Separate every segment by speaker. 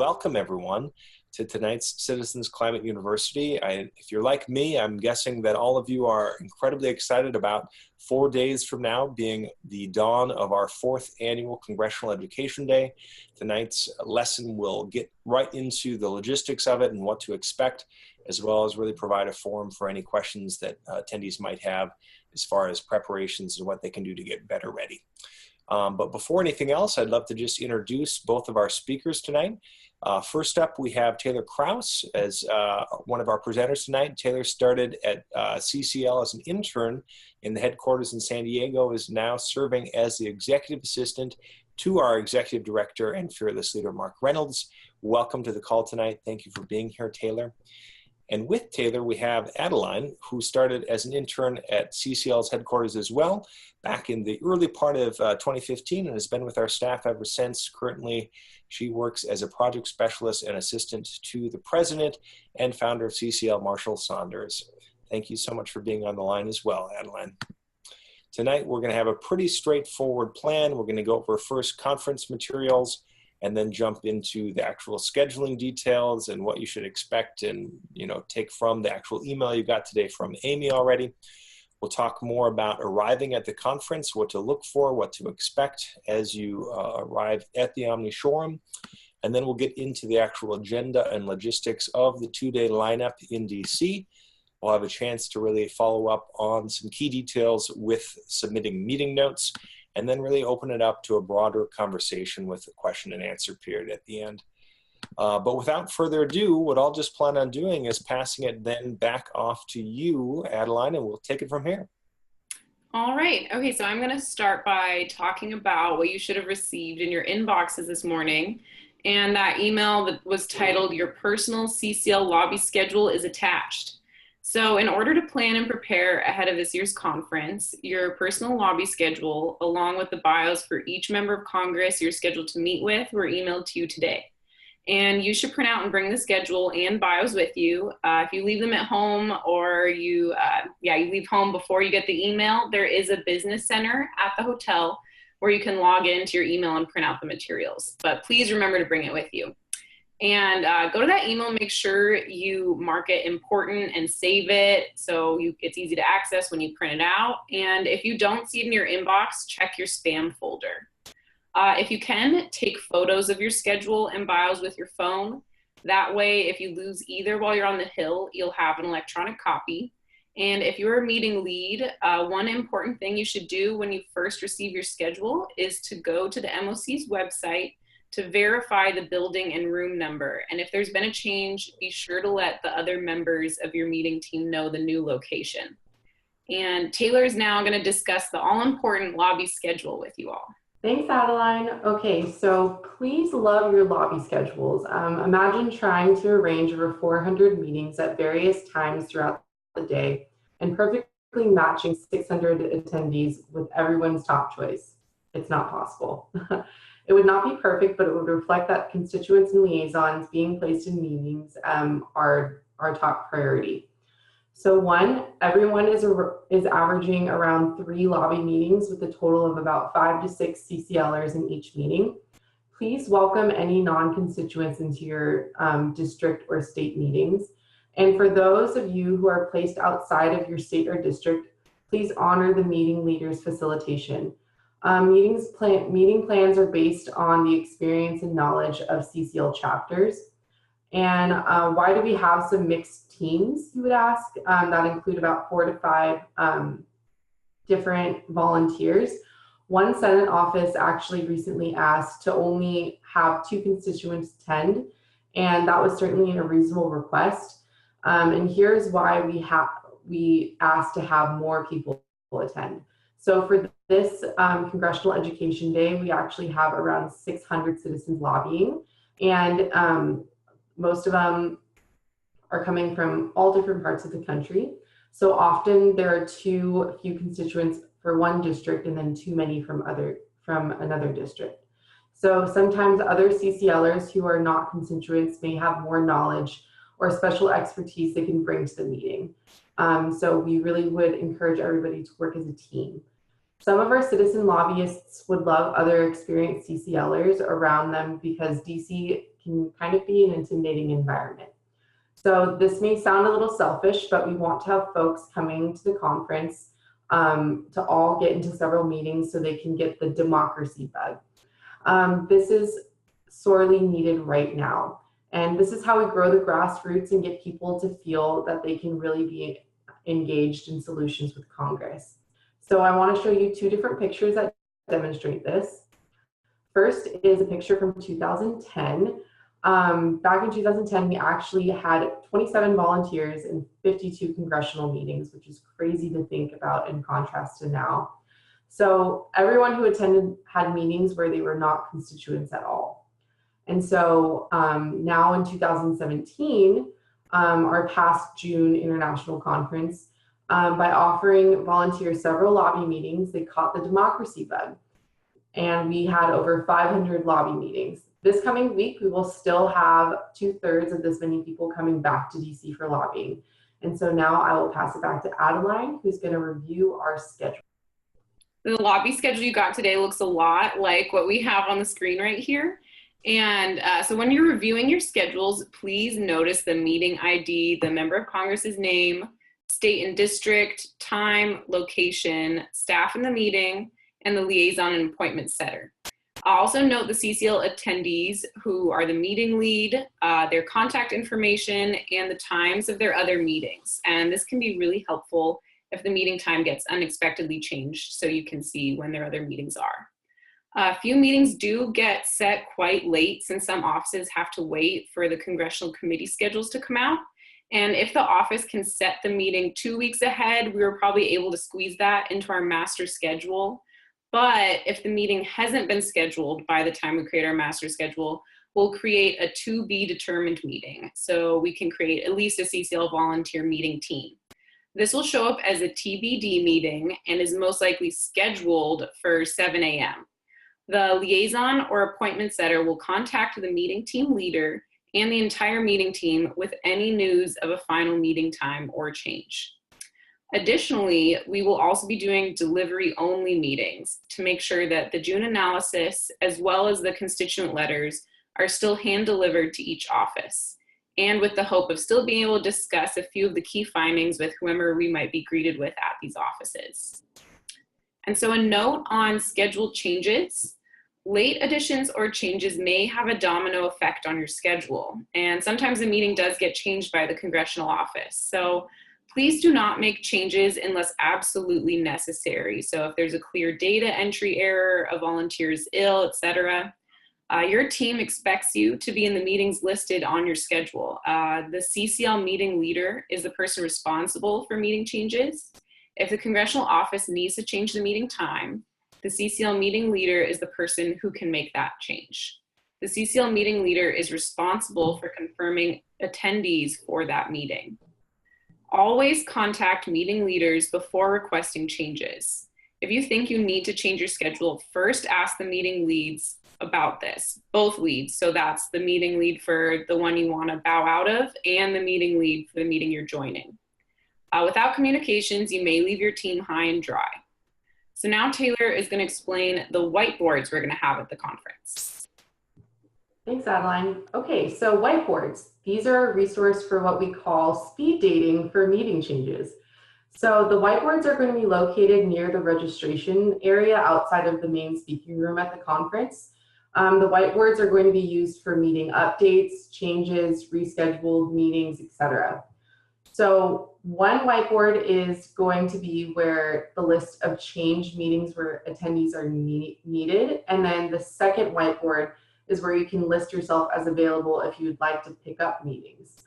Speaker 1: welcome everyone to tonight's Citizens Climate University. If you're like me, I'm guessing that all of you are incredibly excited about 4 days from now being the dawn of our 4th annual Congressional Education Day. Tonight's lesson will get right into the logistics of it and what to expect, as well as really provide a forum for any questions that attendees might have as far as preparations and what they can do to get better ready. But before anything else, I'd love to just introduce both of our speakers tonight. First up, we have Taylor Krause as one of our presenters tonight. Taylor started at CCL as an intern in the headquarters in San Diego, is now serving as the executive assistant to our executive director and fearless leader, Mark Reynolds. Welcome to the call tonight. Thank you for being here, Taylor. And with Taylor, we have Adeline, who started as an intern at CCL's headquarters as well, back in the early part of 2015, and has been with our staff ever since. Currently, she works as a project specialist and assistant to the president and founder of CCL, Marshall Saunders. Thank you so much for being on the line as well, Adeline. Tonight, we're going to have a pretty straightforward plan. We're going to go over first conference materials, and then jump into the actual scheduling details and what you should expect and take from the actual email you got today from Amy already. We'll talk more about arriving at the conference, what to look for, what to expect as you arrive at the Omni Showroom. And then we'll get into the actual agenda and logistics of the 2-day lineup in DC. We'll have a chance to really follow up on some key details with submitting meeting notes, and then really open it up to a broader conversation with a question and answer period at the end. But without further ado, what I'll just plan on doing is passing it then back off to you, Adeline, and we'll take it from here.
Speaker 2: All right. Okay, so I'm going to start by talking about what you should have received in your inboxes this morning. And that email that was titled, "Your Personal CCL Lobby Schedule is Attached." So in order to plan and prepare ahead of this year's conference, your personal lobby schedule, along with the bios for each member of Congress you're scheduled to meet with, were emailed to you today. And you should print out and bring the schedule and bios with you. If you leave them at home or you leave home before you get the email, there is a business center at the hotel where you can log into your email and print out the materials. But please remember to bring it with you. And go to that email, make sure you mark it important and save it so it's easy to access when you print it out. And if you don't see it in your inbox, check your spam folder. If you can, take photos of your schedule and bios with your phone. That way, if you lose either while you're on the Hill, you'll have an electronic copy. And if you're a meeting lead, one important thing you should do when you first receive your schedule is to go to the MOC's website to verify the building and room number. And if there's been a change, be sure to let the other members of your meeting team know the new location. And Taylor is now going to discuss the all-important lobby schedule with you all.
Speaker 3: Thanks, Adeline. Okay, so please love your lobby schedules. Imagine trying to arrange over 400 meetings at various times throughout the day and perfectly matching 600 attendees with everyone's top choice. It's not possible. It would not be perfect, but it would reflect that constituents and liaisons being placed in meetings are our top priority. So one, everyone is averaging around 3 lobby meetings with a total of about 5 to 6 CCLers in each meeting. Please welcome any non-constituents into your district or state meetings. And for those of you who are placed outside of your state or district, please honor the meeting leader's facilitation. Meeting plans are based on the experience and knowledge of CCL chapters. And why do we have some mixed teams, you would ask? That include about 4 to 5 different volunteers. One Senate office actually recently asked to only have 2 constituents attend, and that was certainly a reasonable request. And here's why we asked to have more people attend. So for this Congressional Education Day, we actually have around 600 citizens lobbying, and most of them are coming from all different parts of the country. So often there are too few constituents for one district and then too many from another district. So sometimes other CCLers who are not constituents may have more knowledge or special expertise they can bring to the meeting. So we really would encourage everybody to work as a team. Some of our citizen lobbyists would love other experienced CCLers around them because DC can kind of be an intimidating environment. So this may sound a little selfish, but we want to have folks coming to the conference to all get into several meetings so they can get the democracy bug. This is sorely needed right now. And this is how we grow the grassroots and get people to feel that they can really be engaged in solutions with Congress. So I want to show you two different pictures that demonstrate this. First is a picture from 2010. Back in 2010, we actually had 27 volunteers and 52 congressional meetings, which is crazy to think about in contrast to now. So everyone who attended had meetings where they were not constituents at all. And so now in 2017, our past June international conference, by offering volunteers several lobby meetings, they caught the democracy bug. And we had over 500 lobby meetings. This coming week, we will still have 2/3 of this many people coming back to DC for lobbying. And so now I will pass it back to Adeline, who's going to review our schedule.
Speaker 2: The lobby schedule you got today looks a lot like what we have on the screen right here. And so when you're reviewing your schedules, please notice the meeting ID, the member of Congress's name, state and district, time, location, staff in the meeting, and the liaison and appointment setter. Also note the CCL attendees who are the meeting lead, their contact information, and the times of their other meetings. And this can be really helpful if the meeting time gets unexpectedly changed so you can see when their other meetings are. A few meetings do get set quite late since some offices have to wait for the congressional committee schedules to come out. And if the office can set the meeting 2 weeks ahead, we were probably able to squeeze that into our master schedule. But if the meeting hasn't been scheduled by the time we create our master schedule, we'll create a to be determined meeting. So we can create at least a CCL volunteer meeting team. This will show up as a TBD meeting and is most likely scheduled for 7 a.m. The liaison or appointment setter will contact the meeting team leader and the entire meeting team with any news of a final meeting time or change. Additionally, we will also be doing delivery-only meetings to make sure that the June analysis, as well as the constituent letters, are still hand-delivered to each office, and with the hope of still being able to discuss a few of the key findings with whomever we might be greeted with at these offices. And so a note on scheduled changes. Late additions or changes may have a domino effect on your schedule, and sometimes the meeting does get changed by the congressional office. So please do not make changes unless absolutely necessary. So if there's a clear data entry error, a volunteer is ill, etc., your team expects you to be in the meetings listed on your schedule. The CCL meeting leader is the person responsible for meeting changes. If the congressional office needs to change the meeting time, the CCL meeting leader is the person who can make that change. The CCL meeting leader is responsible for confirming attendees for that meeting. Always contact meeting leaders before requesting changes. If you think you need to change your schedule, first ask the meeting leads about this, both leads. So that's the meeting lead for the one you want to bow out of and the meeting lead for the meeting you're joining. Without communications, you may leave your team high and dry. So now Taylor is going to explain the whiteboards we're going to have at the conference.
Speaker 3: Thanks, Adeline. Okay, so whiteboards. These are a resource for what we call speed dating for meeting changes. So the whiteboards are going to be located near the registration area outside of the main speaking room at the conference. The whiteboards are going to be used for meeting updates, changes, rescheduled meetings, etc. So one whiteboard is going to be where the list of changed meetings where attendees are needed. And then the second whiteboard is where you can list yourself as available if you'd like to pick up meetings.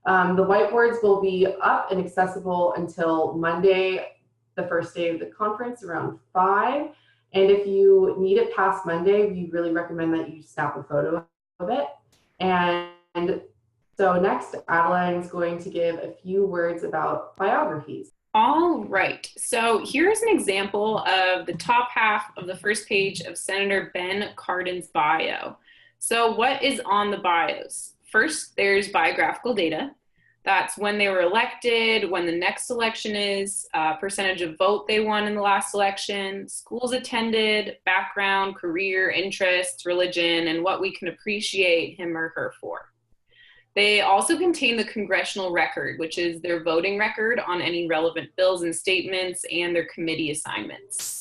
Speaker 3: The whiteboards will be up and accessible until Monday, the first day of the conference, around 5. And if you need it past Monday, we really recommend that you snap a photo of it. And so next, Adeline is going to give a few words about biographies.
Speaker 2: All right, so here's an example of the top half of the first page of Senator Ben Cardin's bio. So what is on the bios? First, there's biographical data. That's when they were elected, when the next election is, percentage of vote they won in the last election, schools attended, background, career, interests, religion, and what we can appreciate him or her for. They also contain the congressional record, which is their voting record on any relevant bills and statements and their committee assignments.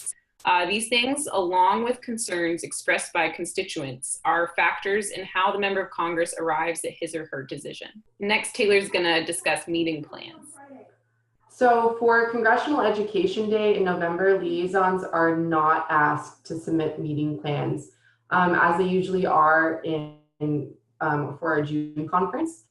Speaker 2: These things, along with concerns expressed by constituents, are factors in how the member of Congress arrives at his or her decision. Next, Taylor's going to discuss meeting plans.
Speaker 3: So for Congressional Education Day in November, liaisons are not asked to submit meeting plans, as they usually are for our June conference.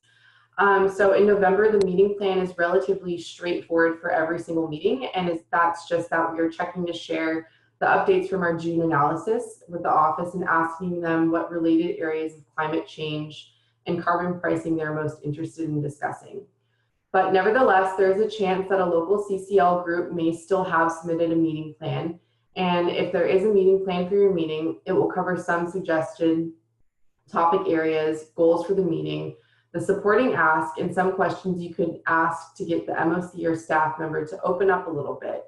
Speaker 3: So in November, the meeting plan is relatively straightforward for every single meeting, and that's just that we are checking to share the updates from our June analysis with the office and asking them what related areas of climate change and carbon pricing they're most interested in discussing. But nevertheless, there's a chance that a local CCL group may still have submitted a meeting plan. And if there is a meeting plan for your meeting, it will cover some suggested topic areas, goals for the meeting, the supporting ask, and some questions you could ask to get the MOC or staff member to open up a little bit,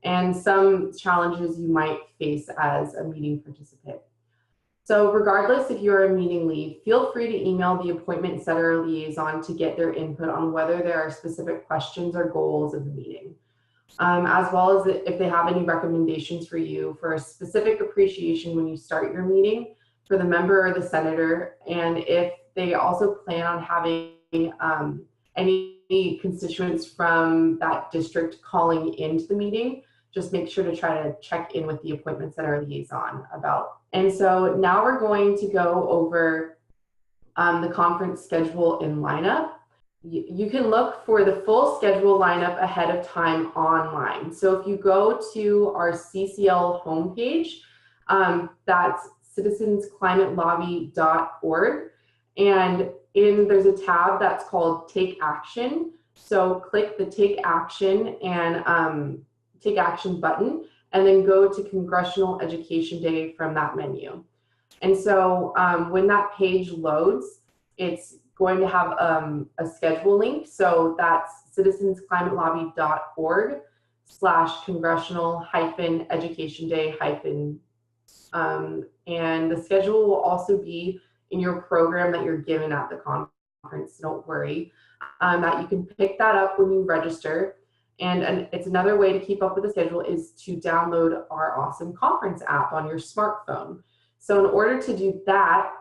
Speaker 3: and some challenges you might face as a meeting participant. So regardless if you're a meeting lead, feel free to email the appointment setter or liaison to get their input on whether there are specific questions or goals of the meeting, as well as if they have any recommendations for you for a specific appreciation when you start your meeting for the member or the senator, and if they also plan on having any constituents from that district calling into the meeting, just make sure to try to check in with the appointment center liaison about. And so now we're going to go over the conference schedule and lineup. You can look for the full schedule lineup ahead of time online. So if you go to our CCL homepage, that's citizensclimatelobby.org, and there's a tab that's called Take Action. So click the Take Action and Take Action button, and then go to Congressional Education Day from that menu. And so when that page loads, it's going to have a schedule link. So that's citizensclimatelobby.org/congressional-education day- and the schedule will also be in your program that you're given at the conference. Don't worry, that you can pick that up when you register. And it's another way to keep up with the schedule is to download our awesome conference app on your smartphone. So in order to do that,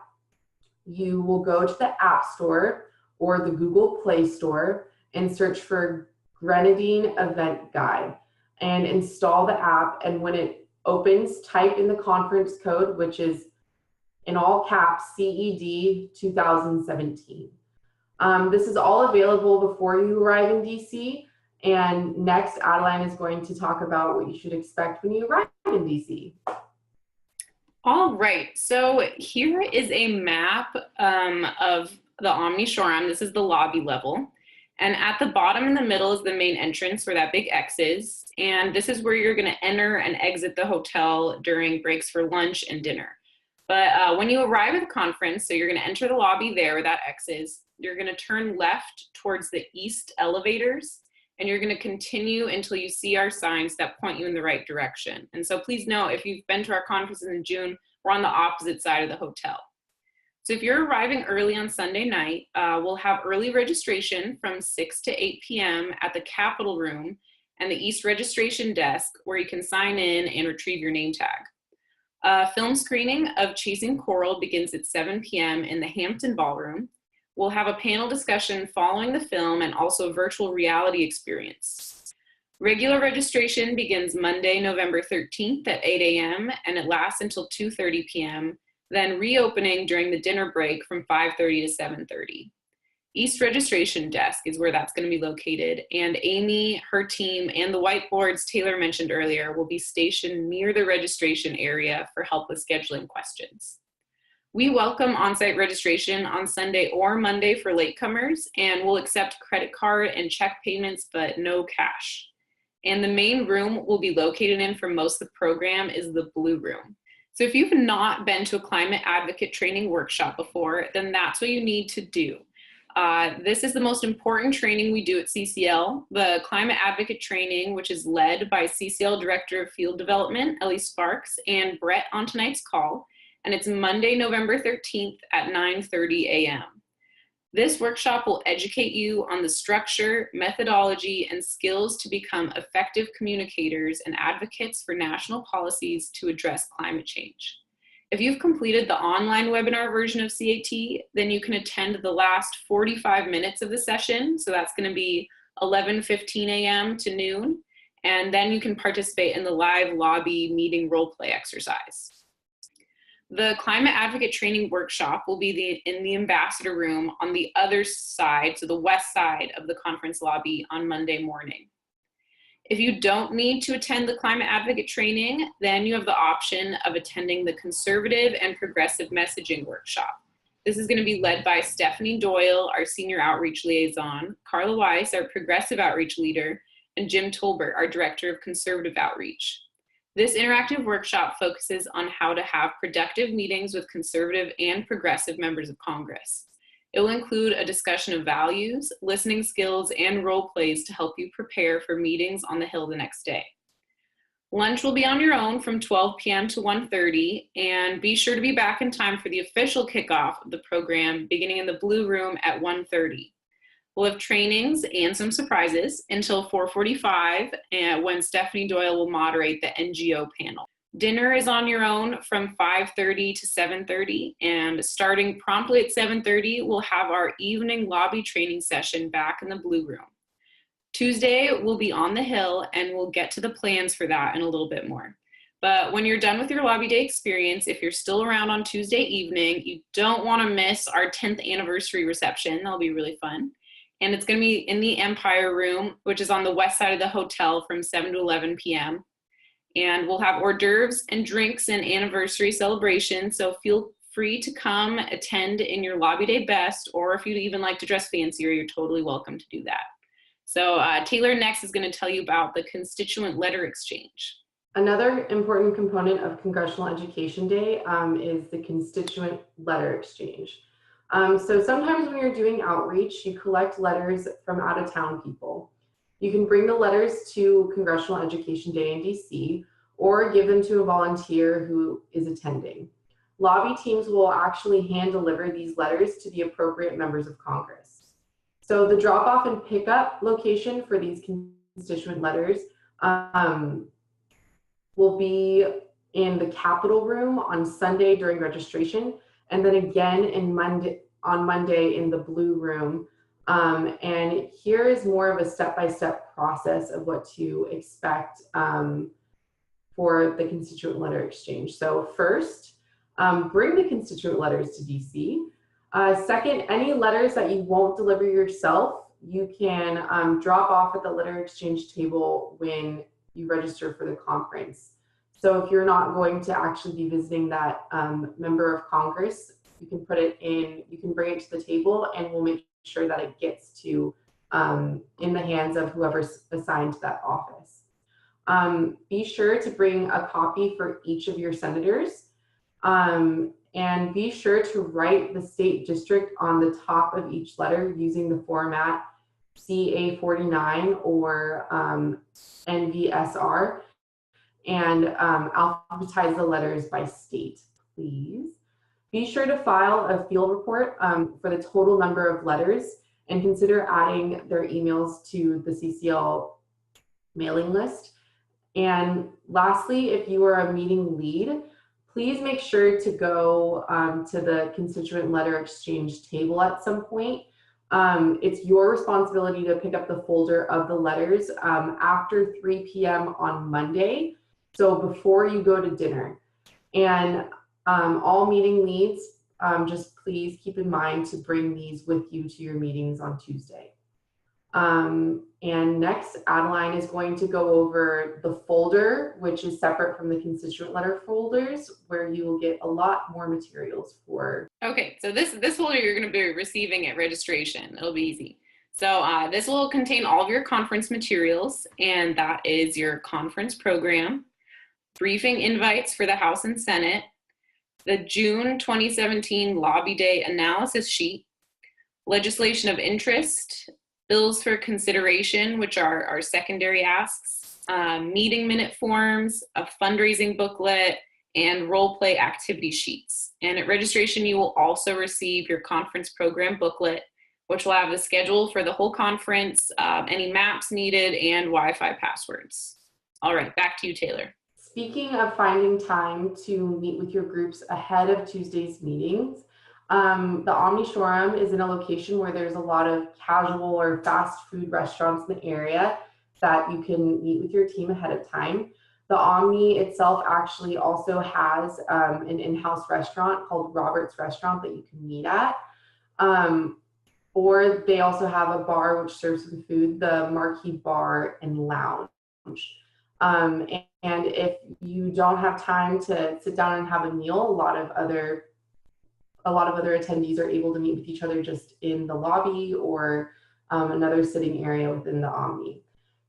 Speaker 3: you will go to the App Store or the Google Play Store and search for Grenadine Event Guide and install the app. And when it opens, type in the conference code, which is in all caps CED 2017. This is all available before you arrive in DC. And next, Adeline is going to talk about what you should expect when you arrive in DC.
Speaker 2: All right, so here is a map of the Omni Shoreham. This is the lobby level. And at the bottom in the middle is the main entrance where that big X is. And this is where you're gonna enter and exit the hotel during breaks for lunch and dinner. But when you arrive at the conference, so you're gonna enter the lobby there where that X is, you're gonna turn left towards the east elevators, and you're gonna continue until you see our signs that point you in the right direction. And so please know, if you've been to our conferences in June, we're on the opposite side of the hotel. So if you're arriving early on Sunday night, we'll have early registration from 6 to 8 p.m. at the Capitol Room and the East Registration Desk, where you can sign in and retrieve your name tag. Film screening of Chasing Coral begins at 7 p.m. in the Hampton Ballroom. We'll have a panel discussion following the film and also a virtual reality experience. Regular registration begins Monday, November 13th at 8 a.m. and it lasts until 2:30 p.m., then reopening during the dinner break from 5:30 to 7:30. East Registration Desk is where that's going to be located, and Amy, her team, and the whiteboards Taylor mentioned earlier will be stationed near the registration area for help with scheduling questions. We welcome on-site registration on Sunday or Monday for latecomers, and we'll accept credit card and check payments, but no cash. And the main room we'll be located in for most of the program is the Blue Room. So if you've not been to a climate advocate training workshop before, then that's what you need to do. This is the most important training we do at CCL, the Climate Advocate Training, which is led by CCL Director of Field Development, Ellie Sparks, and Brett on tonight's call. And it's Monday, November 13th at 9:30 a.m. This workshop will educate you on the structure, methodology, and skills to become effective communicators and advocates for national policies to address climate change. If you've completed the online webinar version of CAT, then you can attend the last 45 minutes of the session. So that's going to be 11:15 a.m. to noon. And then you can participate in the live lobby meeting role play exercise. The Climate Advocate Training Workshop will be in the Ambassador Room on the other side, so the west side of the conference lobby on Monday morning. If you don't need to attend the Climate Advocate Training, then you have the option of attending the Conservative and Progressive Messaging Workshop. This is going to be led by Stephanie Doyle, our Senior Outreach Liaison, Carla Weiss, our Progressive Outreach Leader, and Jim Tolbert, our Director of Conservative Outreach. This interactive workshop focuses on how to have productive meetings with conservative and progressive members of Congress. It will include a discussion of values, listening skills, and role plays to help you prepare for meetings on the Hill the next day. Lunch will be on your own from 12 p.m. to 1:30, and be sure to be back in time for the official kickoff of the program beginning in the Blue Room at 1:30. We'll have trainings and some surprises until 4:45, when Stephanie Doyle will moderate the NGO panel. Dinner is on your own from 5:30 to 7:30, and starting promptly at 7:30, we'll have our evening lobby training session back in the Blue Room. Tuesday, we'll be on the Hill, and we'll get to the plans for that in a little bit more. But when you're done with your lobby day experience, if you're still around on Tuesday evening, you don't want to miss our 10th anniversary reception. That'll be really fun. And it's going to be in the Empire Room, which is on the west side of the hotel from 7 to 11 p.m. And we'll have hors d'oeuvres and drinks and anniversary celebrations. So feel free to come attend in your lobby day best, or if you'd even like to dress fancier, you're totally welcome to do that. So Taylor next is going to tell you about the Constituent Letter Exchange.
Speaker 3: Another important component of Congressional Education Day is the Constituent Letter Exchange. So sometimes when you're doing outreach, you collect letters from out-of-town people. You can bring the letters to Congressional Education Day in DC, or give them to a volunteer who is attending. Lobby teams will actually hand deliver these letters to the appropriate members of Congress. So the drop-off and pickup location for these constituent letters will be in the Capitol Room on Sunday during registration, and then again on Monday in the Blue Room. And here is more of a step-by-step process of what to expect for the Constituent Letter Exchange. So first, bring the constituent letters to DC. Second, any letters that you won't deliver yourself, you can drop off at the letter exchange table when you register for the conference. So if you're not going to actually be visiting that member of Congress, you can put it in, you can bring it to the table, and we'll make sure that it gets to in the hands of whoever's assigned to that office. Be sure to bring a copy for each of your senators, and be sure to write the state district on the top of each letter using the format CA49 or NVSR, and alphabetize the letters by state, please. Be sure to file a field report for the total number of letters, and consider adding their emails to the CCL mailing list. And lastly, if you are a meeting lead, please make sure to go to the Constituent Letter Exchange table at some point. It's your responsibility to pick up the folder of the letters after 3 p.m. on Monday, so before you go to dinner. And all meeting leads, just please keep in mind to bring these with you to your meetings on Tuesday. And next, Adeline is going to go over the folder, which is separate from the constituent letter folders, where you will get a lot more materials for.
Speaker 2: Okay, so this folder you're going to be receiving at registration. It'll be easy. So this will contain all of your conference materials, and that is your conference program, briefing invites for the House and Senate, the June 2017 Lobby Day analysis sheet, legislation of interest, bills for consideration, which are our secondary asks, meeting minute forms, a fundraising booklet, and role play activity sheets. And at registration, you will also receive your conference program booklet, which will have the schedule for the whole conference, any maps needed, and Wi-Fi passwords. All right, back to you, Taylor.
Speaker 3: Speaking of finding time to meet with your groups ahead of Tuesday's meetings, the Omni Showroom is in a location where there's a lot of casual or fast food restaurants in the area that you can meet with your team ahead of time. The Omni itself actually also has an in-house restaurant called Robert's Restaurant that you can meet at. Or they also have a bar which serves the food, the Marquee Bar and Lounge. And if you don't have time to sit down and have a meal, a lot of other attendees are able to meet with each other just in the lobby or another sitting area within the Omni.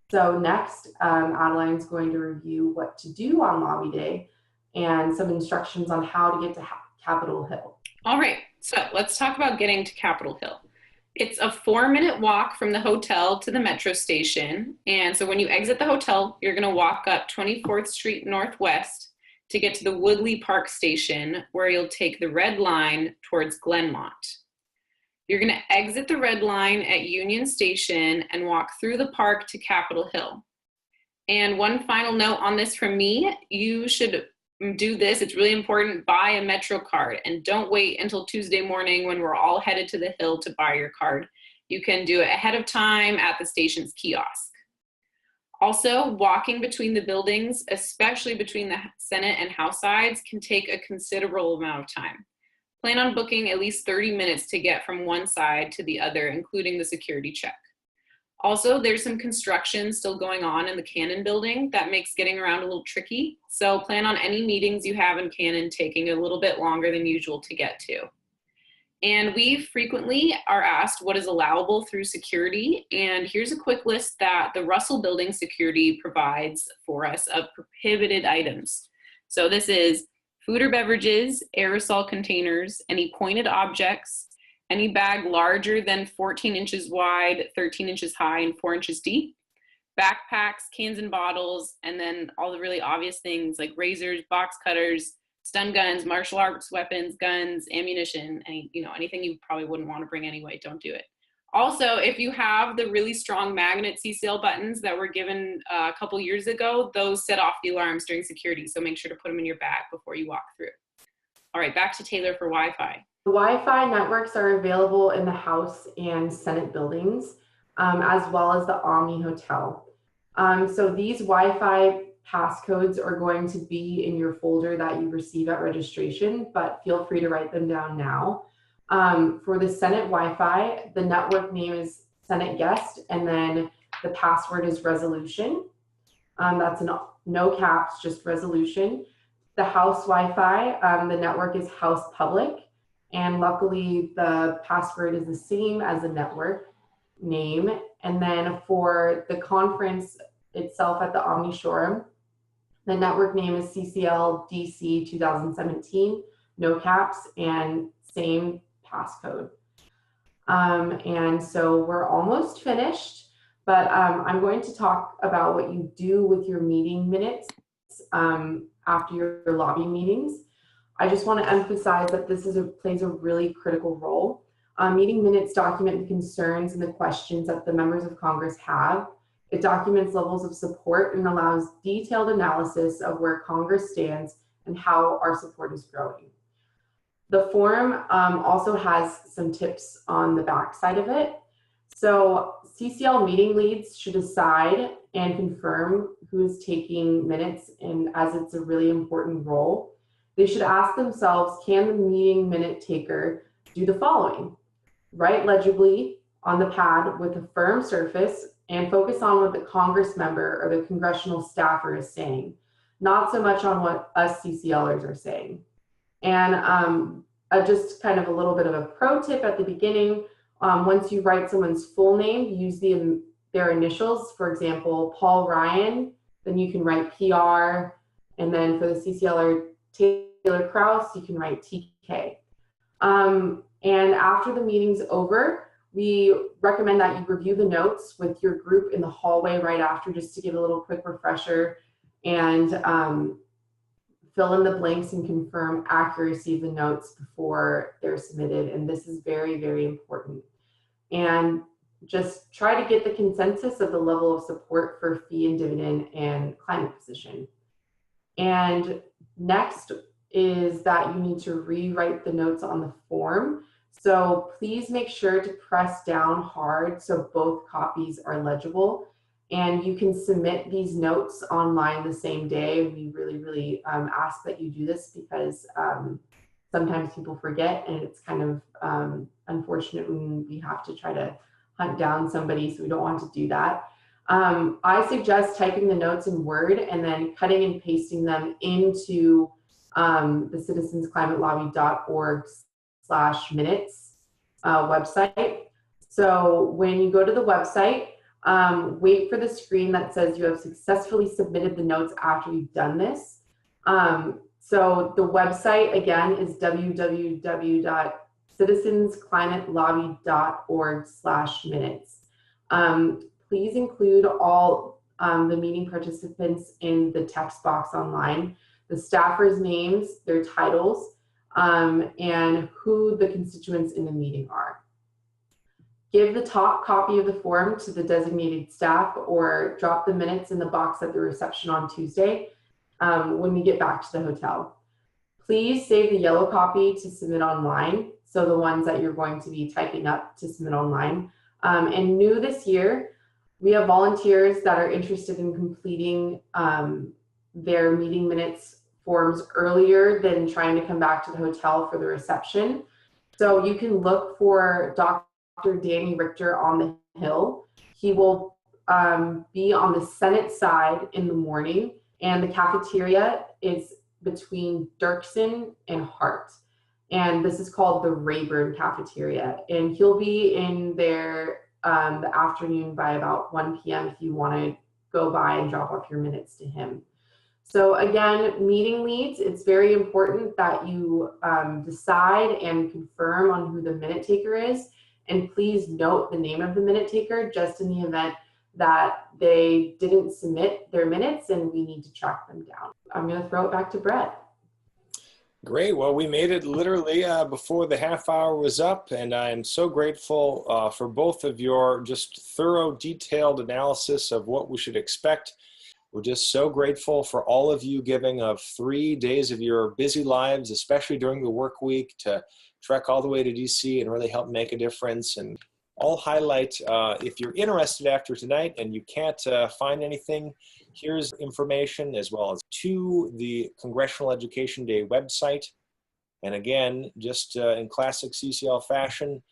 Speaker 3: So next, Adeline's going to review what to do on lobby day and some instructions on how to get to Capitol Hill.
Speaker 2: All right, so let's talk about getting to Capitol Hill. It's a 4-minute walk from the hotel to the metro station. And so when you exit the hotel, you're gonna walk up 24th Street Northwest to get to the Woodley Park Station, where you'll take the red line towards Glenmont. You're gonna exit the red line at Union Station and walk through the park to Capitol Hill. And one final note on this from me, you should do this, it's really important, buy a Metro card and don't wait until Tuesday morning when we're all headed to the Hill to buy your card. You can do it ahead of time at the station's kiosk. Also, walking between the buildings, especially between the Senate and House sides, can take a considerable amount of time. Plan on booking at least 30 minutes to get from one side to the other, including the security check. Also, there's some construction still going on in the Cannon building that makes getting around a little tricky. So plan on any meetings you have in Cannon taking a little bit longer than usual to get to. And we frequently are asked what is allowable through security. And here's a quick list that the Russell Building security provides for us of prohibited items. So this is food or beverages, aerosol containers, any pointed objects, any bag larger than 14 inches wide, 13 inches high, and 4 inches deep, backpacks, cans and bottles, and then all the really obvious things like razors, box cutters, stun guns, martial arts weapons, guns, ammunition, anything you probably wouldn't want to bring anyway, don't do it. Also, if you have the really strong magnet CCL buttons that were given a couple years ago, those set off the alarms during security, so make sure to put them in your bag before you walk through. All right, back to Taylor for Wi-Fi.
Speaker 3: The Wi-Fi networks are available in the House and Senate buildings, as well as the Omni Hotel. So these Wi-Fi passcodes are going to be in your folder that you receive at registration, but feel free to write them down now. For the Senate Wi-Fi, the network name is Senate Guest, and then the password is Resolution. That's no caps, just Resolution. The House Wi-Fi, the network is House Public. And luckily, the password is the same as the network name. And then for the conference itself at the Omni Showroom, the network name is CCL DC 2017, no caps, and same passcode. And so we're almost finished, but I'm going to talk about what you do with your meeting minutes after your lobby meetings. I just want to emphasize that this plays a really critical role. Meeting minutes document the concerns and the questions that the members of Congress have. It documents levels of support and allows detailed analysis of where Congress stands and how our support is growing. The form also has some tips on the back side of it. So CCL meeting leads should decide and confirm who is taking minutes, and as it's a really important role. They should ask themselves, can the meeting minute taker do the following? Write legibly on the pad with a firm surface and focus on what the Congress member or the congressional staffer is saying, not so much on what us CCLers are saying. And just kind of a little bit of a pro tip at the beginning, once you write someone's full name, use their initials. For example, Paul Ryan, then you can write PR, and then for the CCLer Taylor Krause, you can write TK. And after the meeting's over, We recommend that you review the notes with your group in the hallway right after, just to give a little quick refresher and fill in the blanks and confirm accuracy of the notes before they're submitted. And this is very, very important. And just try to get the consensus of the level of support for fee and dividend and climate position. And next is that you need to rewrite the notes on the form. So please make sure to press down hard so both copies are legible. And you can submit these notes online the same day. We really ask that you do this because sometimes people forget, and it's kind of unfortunate when we have to try to hunt down somebody, so we don't want to do that. I suggest typing the notes in Word and then cutting and pasting them into the citizensclimatelobby.org/minutes website. So when you go to the website, wait for the screen that says you have successfully submitted the notes after you've done this. So the website again is www.citizensclimatelobby.org/minutes. Please include all the meeting participants in the text box online, the staffers' names, their titles, and who the constituents in the meeting are. Give the top copy of the form to the designated staff or drop the minutes in the box at the reception on Tuesday when we get back to the hotel. Please save the yellow copy to submit online, so the ones that you're going to be typing up to submit online. And new this year, we have volunteers that are interested in completing their meeting minutes forms earlier than trying to come back to the hotel for the reception. So you can look for Dr. Danny Richter on the Hill. He will be on the Senate side in the morning, and the cafeteria is between Dirksen and Hart. And this is called the Rayburn Cafeteria. And he'll be in there the afternoon by about 1 p.m. if you want to go by and drop off your minutes to him. So again, meeting leads, it's very important that you decide and confirm on who the minute taker is. And please note the name of the minute taker just in the event that they didn't submit their minutes and we need to track them down. I'm going to throw it back to Brett.
Speaker 1: Great. Well, we made it literally before the half hour was up, and I am so grateful for both of your just thorough, detailed analysis of what we should expect. We're just so grateful for all of you giving of 3 days of your busy lives, especially during the work week, to trek all the way to DC and really help make a difference. And I'll highlight, if you're interested after tonight and you can't find anything, here's information as well as to the Congressional Education Day website. And again, just in classic CCL fashion,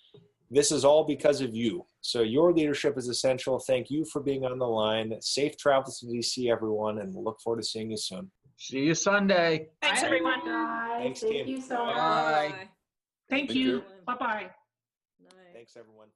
Speaker 1: this is all because of you. So your leadership is essential. Thank you for being on the line. Safe travels to DC, everyone, and we'll look forward to seeing you soon.
Speaker 4: See you Sunday.
Speaker 5: Thanks,
Speaker 3: Bye,
Speaker 5: everyone.
Speaker 3: Guys.
Speaker 1: Thanks,
Speaker 3: Thank
Speaker 1: team.
Speaker 3: you so much.
Speaker 4: Bye.
Speaker 5: Thank you. Bye-bye.
Speaker 1: Thanks, everyone.